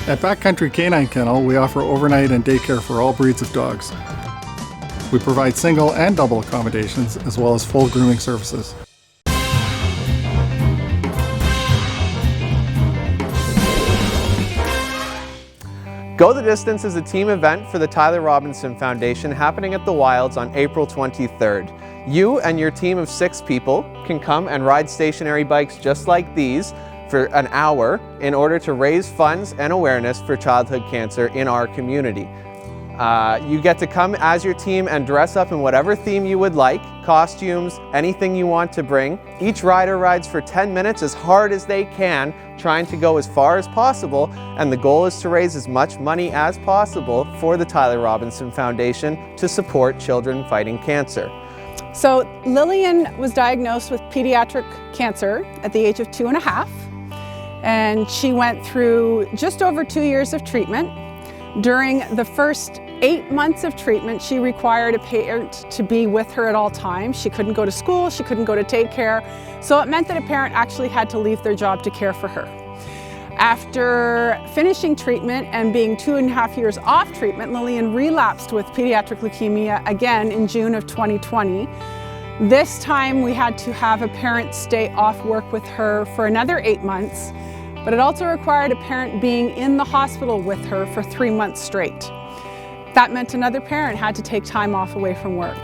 At Backcountry Canine Kennel, we offer overnight and daycare for all breeds of dogs. We provide single and double accommodations, as well as full grooming services. Go the Distance is a team event for the Tyler Robinson Foundation happening at the Wilds on April 23rd. You and your team of 6 people can come and ride stationary bikes just like these for an hour in order to raise funds and awareness for childhood cancer in our community. You get to come as your team and dress up in whatever theme you would like, costumes, anything you want to bring. Each rider rides for 10 minutes as hard as they can, trying to go as far as possible, and the goal is to raise as much money as possible for the Tyler Robinson Foundation to support children fighting cancer. So Lillian was diagnosed with pediatric cancer at the age of 2.5, and she went through just over 2 years of treatment. During the first 8 months of treatment, she required a parent to be with her at all times. She couldn't go to school, she couldn't go to daycare, so it meant that a parent actually had to leave their job to care for her. After finishing treatment and being 2.5 years off treatment, Lillian relapsed with pediatric leukemia again in June of 2020. This time we had to have a parent stay off work with her for another 8 months, but it also required a parent being in the hospital with her for 3 months straight. That meant another parent had to take time off away from work.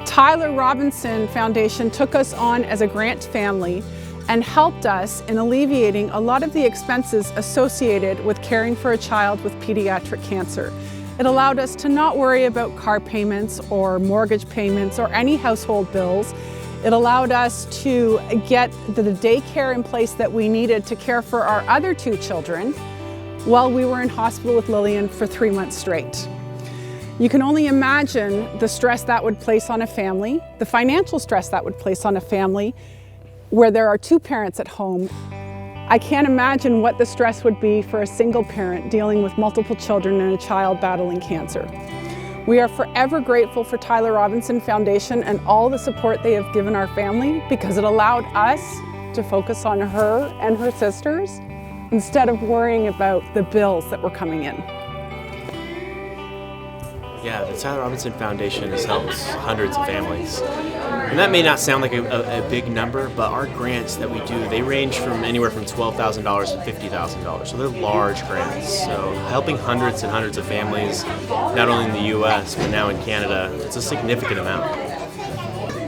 Tyler Robinson Foundation took us on as a grant family and helped us in alleviating a lot of the expenses associated with caring for a child with pediatric cancer. It allowed us to not worry about car payments or mortgage payments or any household bills. It allowed us to get the daycare in place that we needed to care for our other 2 children while we were in hospital with Lillian for 3 months straight. You can only imagine the stress that would place on a family, the financial stress that would place on a family where there are 2 parents at home. I can't imagine what the stress would be for a single parent dealing with multiple children and a child battling cancer. We are forever grateful for Tyler Robinson Foundation and all the support they have given our family, because it allowed us to focus on her and her sisters instead of worrying about the bills that were coming in. Yeah, the Tyler Robinson Foundation has helped hundreds of families. And that may not sound like a big number, but our grants that we do, they range from anywhere from $12,000 to $50,000. So they're large grants. So helping hundreds and hundreds of families, not only in the U.S., but now in Canada, it's a significant amount.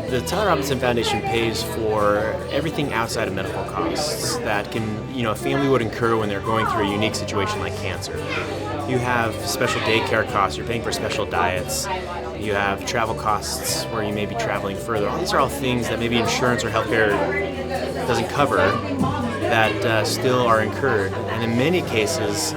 The Tyler Robinson Foundation pays for everything outside of medical costs that a family would incur when they're going through a unique situation like cancer. You have special daycare costs, you're paying for special diets, you have travel costs where you may be traveling further. All these are all things that maybe insurance or healthcare doesn't cover that still are incurred. And in many cases,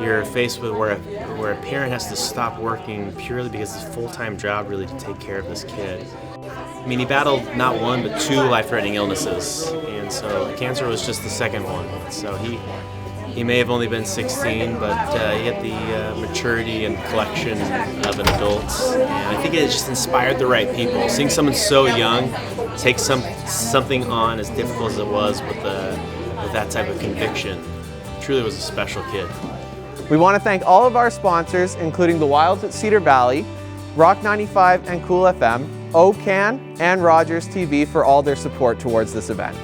you're faced with where a parent has to stop working purely because it's a full-time job really to take care of this kid. I mean, he battled not 1, but 2 life-threatening illnesses, and so cancer was just the second one. So he may have only been 16, but he had the maturity and collection of an adult, and I think it just inspired the right people. Seeing someone so young take something on as difficult as it was with that type of conviction, truly was a special kid. We want to thank all of our sponsors, including the Wilds at Cedar Valley, Rock 95 and Cool FM, OCAN, and Rogers TV for all their support towards this event.